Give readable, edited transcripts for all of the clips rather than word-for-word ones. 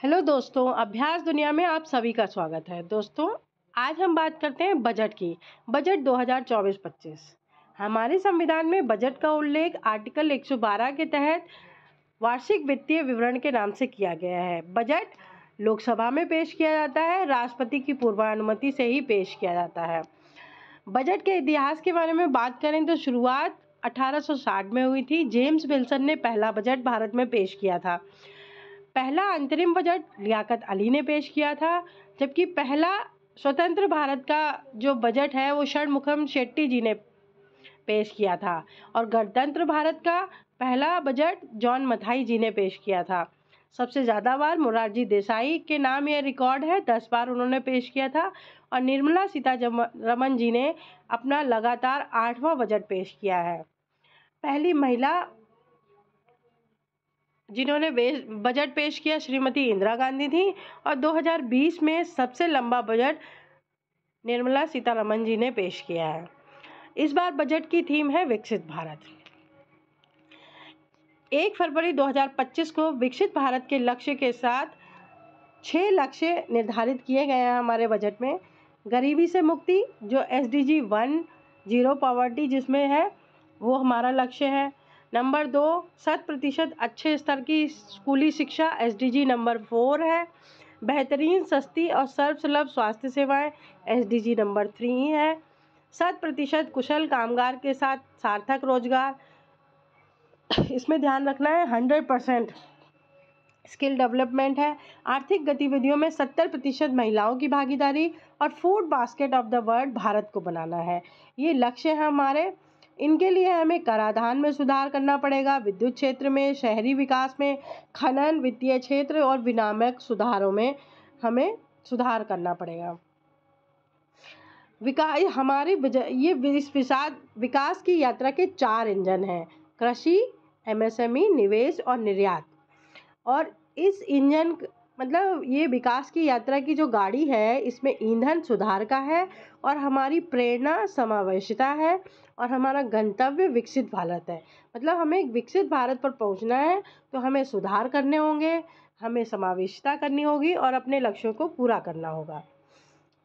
Hello दोस्तों, अभ्यास दुनिया में आप सभी का स्वागत है। दोस्तों, आज हम बात करते हैं बजट की। बजट 2024-25। हमारे संविधान में बजट का उल्लेख आर्टिकल 112 के तहत वार्षिक वित्तीय विवरण के नाम से किया गया है। बजट लोकसभा में पेश किया जाता है, राष्ट्रपति की पूर्वानुमति से ही पेश किया जाता है। बजट के इतिहास के बारे में बात करें तो शुरुआत 1860 में हुई थी। जेम्स विल्सन ने पहला बजट भारत में पेश किया था। पहला अंतरिम बजट लियाकत अली ने पेश किया था, जबकि पहला स्वतंत्र भारत का जो बजट है वो षणमुखम शेट्टी जी ने पेश किया था और गणतंत्र भारत का पहला बजट जॉन मथाई जी ने पेश किया था। सबसे ज़्यादा बार मोरारजी देसाई के नाम यह रिकॉर्ड है, 10 बार उन्होंने पेश किया था और निर्मला सीतारमण जी ने अपना लगातार 8वां बजट पेश किया है। पहली महिला जिन्होंने बजट पेश किया श्रीमती इंदिरा गांधी थी और 2020 में सबसे लंबा बजट निर्मला सीतारमण जी ने पेश किया है। इस बार बजट की थीम है विकसित भारत। 1 फरवरी 2025 को विकसित भारत के लक्ष्य के साथ 6 लक्ष्य निर्धारित किए गए हैं हमारे बजट में। गरीबी से मुक्ति जो SDG 1 जीरो पॉवर्टी जिसमें है वो हमारा लक्ष्य है। नंबर 2 100% अच्छे स्तर की स्कूली शिक्षा SDG नंबर 4 है। बेहतरीन सस्ती और सर्वसुलभ स्वास्थ्य सेवाएं SDG नंबर 3 है। 100% कुशल कामगार के साथ सार्थक रोजगार, इसमें ध्यान रखना है 100% स्किल डेवलपमेंट है। आर्थिक गतिविधियों में 70% महिलाओं की भागीदारी और food basket of the world Bharat को बनाना है। ये लक्ष्य है हमारे। इनके लिए हमें कराधान में सुधार करना पड़ेगा, विद्युत क्षेत्र में, शहरी विकास में, खनन, वित्तीय क्षेत्र और विनियामक सुधारों में हमें सुधार करना पड़ेगा। ये विकास की यात्रा के 4 इंजन हैं: कृषि, MSME, निवेश और निर्यात। और इस इंजन मतलब ये विकास की यात्रा की जो गाड़ी है इसमें ईंधन सुधार का है और हमारी प्रेरणा समावेशिता है और हमारा गंतव्य विकसित भारत है। मतलब हमें एक विकसित भारत पर पहुंचना है तो हमें सुधार करने होंगे, हमें समावेशिता करनी होगी और अपने लक्ष्यों को पूरा करना होगा।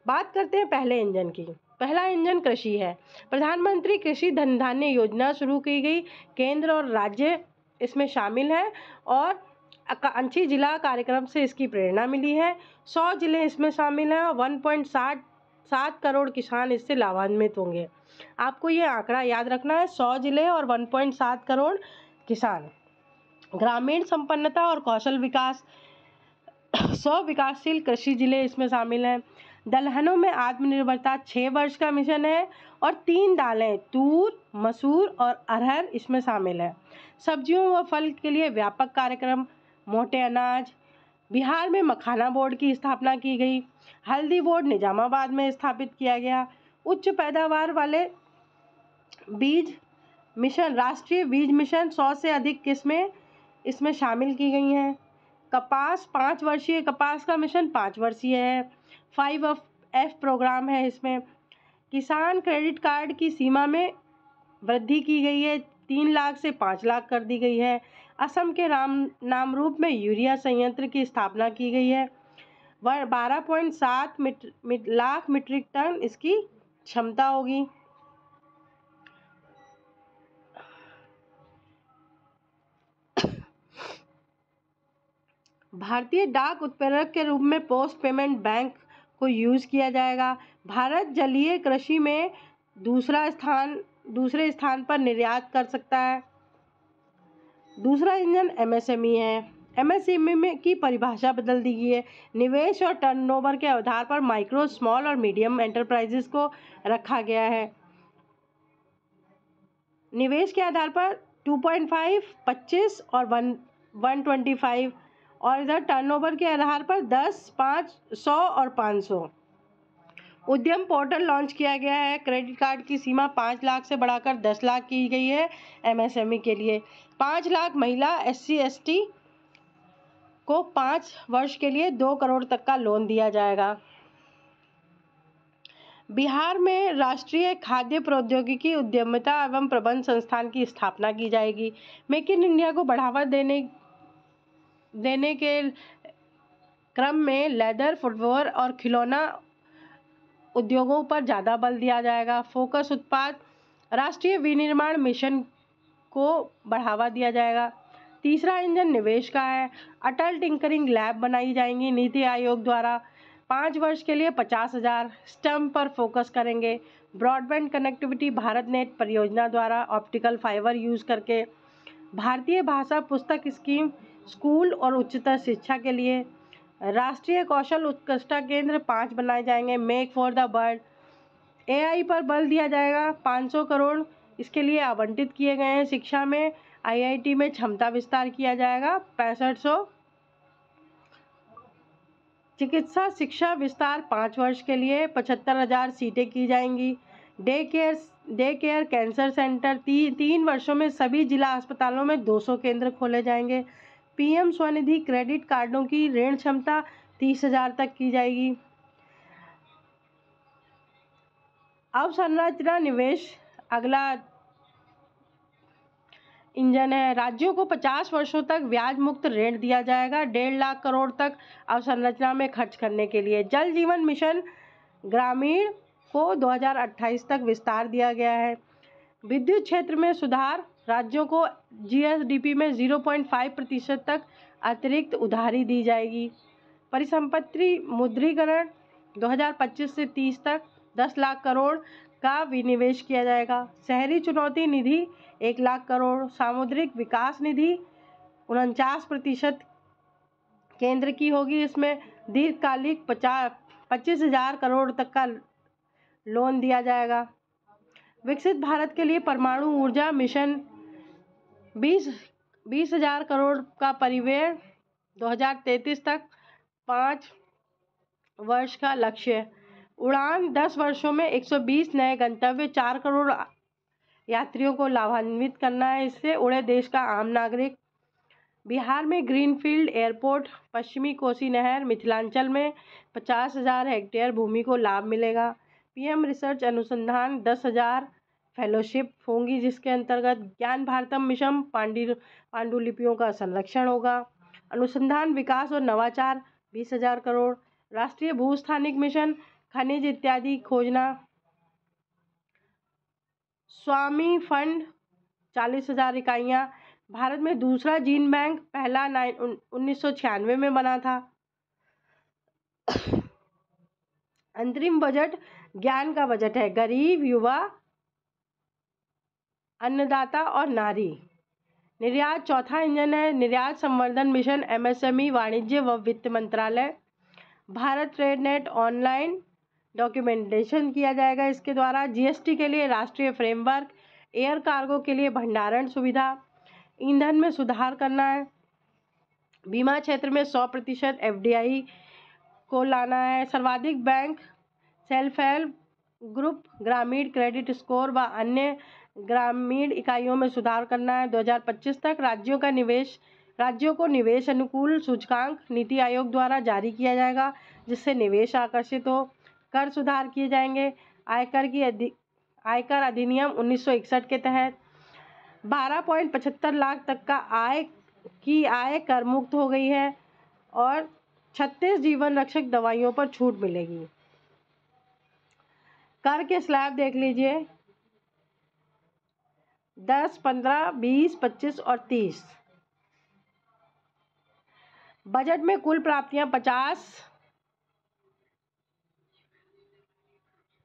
बात करते हैं पहले इंजन की। पहला इंजन कृषि है। प्रधानमंत्री कृषि धन धान्य योजना शुरू की गई। केंद्र और राज्य इसमें शामिल है और आकांक्षी जिला कार्यक्रम से इसकी प्रेरणा मिली है। 100 जिले इसमें शामिल हैं और 1.7 करोड़ किसान इससे लाभान्वित होंगे। आपको ये आंकड़ा याद रखना है, 100 जिले और 1.7 करोड़ किसान। ग्रामीण संपन्नता और कौशल विकास, 100 विकासशील कृषि जिले इसमें शामिल हैं। दलहनों में आत्मनिर्भरता 6 वर्ष का मिशन है और 3 दालें तूर, मसूर और अरहर इसमें शामिल है। सब्जियों व फल के लिए व्यापक कार्यक्रम, मोटे अनाज। बिहार में मखाना बोर्ड की स्थापना की गई। हल्दी बोर्ड निजामाबाद में स्थापित किया गया। उच्च पैदावार वाले बीज मिशन, राष्ट्रीय बीज मिशन, 100 से अधिक किस्में इसमें शामिल की गई हैं। कपास 5 वर्षीय कपास का मिशन 5 वर्षीय है। 5F प्रोग्राम है इसमें। किसान क्रेडिट कार्ड की सीमा में वृद्धि की गई है, 3 लाख से 5 लाख कर दी गई है। असम के नामरूप में यूरिया संयंत्र की स्थापना की गई है। 12.7 लाख मीट्रिक टन इसकी क्षमता होगी। भारतीय डाक उत्प्रेरक के रूप में पोस्ट पेमेंट बैंक को यूज किया जाएगा। भारत जलीय कृषि में दूसरे स्थान पर निर्यात कर सकता है। दूसरा इंजन MSME है। MSME में की परिभाषा बदल दी गई है। निवेश और टर्नओवर के आधार पर माइक्रो, स्मॉल और मीडियम एंटरप्राइजेस को रखा गया है। निवेश के आधार पर 2.5, 25 और 125 और इधर टर्नओवर के आधार पर 10, 5, 100 और 500। उद्यम पोर्टल लॉन्च किया गया है। क्रेडिट कार्ड की सीमा 5 लाख से बढ़ाकर 10 लाख की गई है MSME के लिए। 5 लाख महिला SC/ST को 5 वर्ष के लिए 2 करोड़ तक का लोन दिया जाएगा। बिहार में राष्ट्रीय खाद्य प्रौद्योगिकी उद्यमिता एवं प्रबंध संस्थान की स्थापना की जाएगी। मेक इन इंडिया को बढ़ावा देने के क्रम में लेदर, फुटवेयर और खिलौना उद्योगों पर ज़्यादा बल दिया जाएगा। फोकस उत्पाद, राष्ट्रीय विनिर्माण मिशन को बढ़ावा दिया जाएगा। तीसरा इंजन निवेश का है। अटल टिंकरिंग लैब बनाई जाएंगी नीति आयोग द्वारा। 5 वर्ष के लिए 50,000 स्टम्प पर फोकस करेंगे। ब्रॉडबैंड कनेक्टिविटी भारत नेट परियोजना द्वारा ऑप्टिकल फाइबर यूज़ करके। भारतीय भाषा पुस्तक स्कीम स्कूल और उच्चतर शिक्षा के लिए। राष्ट्रीय कौशल उत्कृष्टता केंद्र 5 बनाए जाएंगे। Make for the world. AI पर बल दिया जाएगा। 500 करोड़ इसके लिए आवंटित किए गए हैं। शिक्षा में आईआईटी में क्षमता विस्तार किया जाएगा 6500। चिकित्सा शिक्षा विस्तार 5 वर्ष के लिए 75,000 सीटें की जाएंगी। डे केयर कैंसर सेंटर 3 वर्षों में सभी जिला अस्पतालों में 200 केंद्र खोले जाएंगे। पीएम स्वनिधि क्रेडिट कार्डों की ऋण क्षमता 30,000 तक की जाएगी। अवसंरचना निवेश अगला इंजन है। राज्यों को 50 वर्षों तक ब्याज मुक्त ऋण दिया जाएगा 1.5 लाख करोड़ तक अवसंरचना में खर्च करने के लिए। जल जीवन मिशन ग्रामीण को 2028 तक विस्तार दिया गया है। विद्युत क्षेत्र में सुधार, राज्यों को जीएसडीपी में 0.5% तक अतिरिक्त उधारी दी जाएगी। परिसंपत्ति मुद्रीकरण 2025 से 30 तक 10 लाख करोड़ का विनिवेश किया जाएगा। शहरी चुनौती निधि 1 लाख करोड़। सामुद्रिक विकास निधि 49% केंद्र की होगी। इसमें दीर्घकालिक 25,000 करोड़ तक का लोन दिया जाएगा। विकसित भारत के लिए परमाणु ऊर्जा मिशन 20,000 करोड़ का परिव्यय 2033 तक 5 वर्ष का लक्ष्य। उड़ान 10 वर्षों में 120 नए गंतव्य 4 करोड़ यात्रियों को लाभान्वित करना है। इससे उड़े देश का आम नागरिक। बिहार में ग्रीनफील्ड एयरपोर्ट, पश्चिमी कोसी नहर, मिथिलांचल में 50,000 हेक्टेयर भूमि को लाभ मिलेगा। पीएम रिसर्च अनुसंधान 10,000 फेलोशिप होंगी जिसके अंतर्गत ज्ञान भारतम मिशन पांडुलिपियों का संरक्षण होगा। अनुसंधान विकास और नवाचार 20,000 करोड़। राष्ट्रीय भूस्थानिक मिशन खनिज इत्यादि खोजना। स्वामी फंड 40,000 इकाइयाँ। भारत में दूसरा जीन बैंक पहला 1996 में बना था। अंतरिम बजट ज्ञान का बजट है। गरीब, युवा, अन्नदाता और नारी। निर्यात चौथा इंजन है। निर्यात संवर्धन मिशन एमएसएमई वाणिज्य व वित्त मंत्रालय। Bharat trade net online documentation किया जाएगा इसके द्वारा। जीएसटी के लिए राष्ट्रीय फ्रेमवर्क। एयर कार्गो के लिए भंडारण सुविधा। ईंधन में सुधार करना है। बीमा क्षेत्र में 100% एफडीआई को लाना है। सर्वाधिक बैंक सेल्फ हेल्प ग्रुप, ग्रामीण क्रेडिट स्कोर व अन्य ग्रामीण इकाइयों में सुधार करना है। 2025 तक राज्यों को निवेश अनुकूल सूचकांक नीति आयोग द्वारा जारी किया जाएगा जिससे निवेश आकर्षित हो। कर सुधार किए जाएंगे। आयकर अधिनियम 1961 के तहत 12.75 लाख तक का आय कर मुक्त हो गई है और 36 जीवन रक्षक दवाइयों पर छूट मिलेगी। कर के स्लैब देख लीजिए 10, 15, 20, 25 और 30। बजट में कुल प्राप्तियां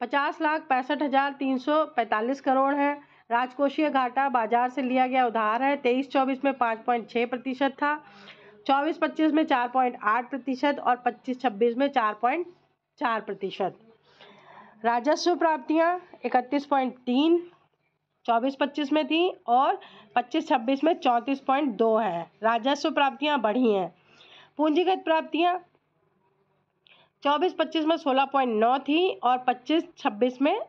50,65,345 करोड़ है। राजकोषीय घाटा बाजार से लिया गया उधार है 23-24 में 5.6% था, 24-25 में 4.8% और 25-26 में 4.4%। राजस्व प्राप्तियां 31.3 24-25 में थी और 25-26 में 34.2 है। राजस्व प्राप्तियां बढ़ी हैं। पूंजीगत प्राप्तियां 24-25 में 16.9 थी और 25-26 में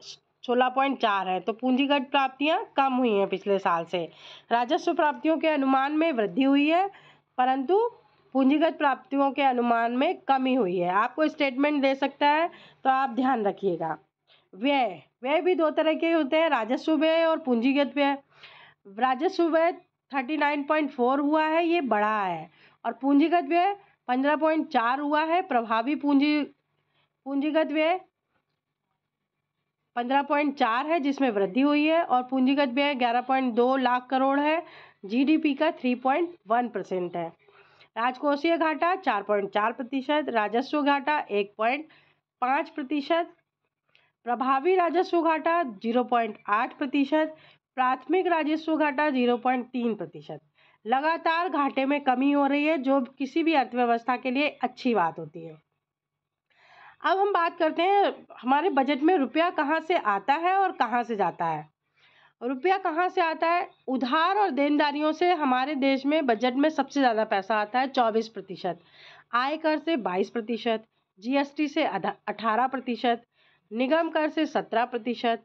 16.4 है। तो पूंजीगत प्राप्तियां कम हुई हैं पिछले साल से। राजस्व प्राप्तियों के अनुमान में वृद्धि हुई है परंतु पूंजीगत प्राप्तियों के अनुमान में कमी हुई है। आपको स्टेटमेंट दे सकता है तो आप ध्यान रखिएगा। व्यय भी 2 तरह के होते हैं, राजस्व व्यय और पूंजीगत व्यय। राजस्व व्यय 39.4 हुआ है, ये बढ़ा है और पूंजीगत व्यय 15.4 हुआ है। प्रभावी पूंजीगत व्यय 15.4 है, जिसमें वृद्धि हुई है, और पूंजीगत व्यय 11.2 लाख करोड़ है। जीडीपी का 3.1% है। राजकोषीय घाटा 4.4%, राजस्व घाटा 1.5%, प्रभावी राजस्व घाटा 0.8%, प्राथमिक राजस्व घाटा 0.3%। लगातार घाटे में कमी हो रही है, जो किसी भी अर्थव्यवस्था के लिए अच्छी बात होती है। अब हम बात करते हैं हमारे बजट में रुपया कहाँ से आता है और कहाँ से जाता है। रुपया कहाँ से आता है? उधार और देनदारियों से हमारे देश में बजट में सबसे ज़्यादा पैसा आता है 24%, आयकर से 22%, जीएसटी से 18%, निगम कर से 17%,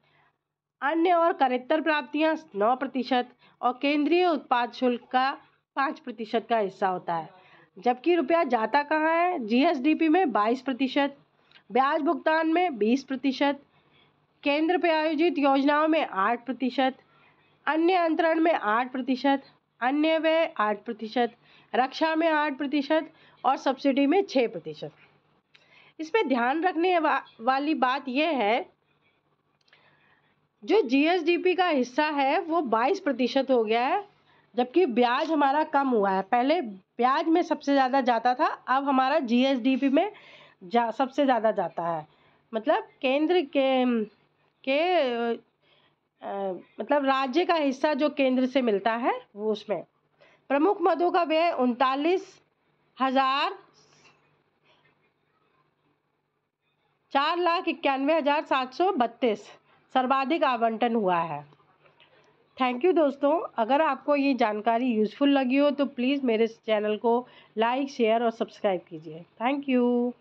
अन्य और करेत्तर प्राप्तियां 9% और केंद्रीय उत्पाद शुल्क का 5% का हिस्सा होता है। जबकि रुपया जाता कहाँ है? जीएसडीपी में 22%, ब्याज भुगतान में 20%, केंद्र प्रायोजित योजनाओं में 8%, अन्य अंतरण में 8%, अन्य व्यय 8%, रक्षा में 8% और सब्सिडी में 6%। इसमें ध्यान रखने वाली बात यह है, जो जीएसडीपी का हिस्सा है वो 22% हो गया है, जबकि ब्याज हमारा कम हुआ है। पहले ब्याज में सबसे ज़्यादा जाता था, अब हमारा जीएसडीपी में सबसे ज़्यादा जाता है। मतलब केंद्र के मतलब राज्य का हिस्सा जो केंद्र से मिलता है वो उसमें। प्रमुख मदों का व्यय 4,91,732 सर्वाधिक आवंटन हुआ है। थैंक यू दोस्तों। अगर आपको ये जानकारी यूज़फुल लगी हो तो प्लीज़ मेरे चैनल को लाइक, शेयर और सब्सक्राइब कीजिए। Thank you.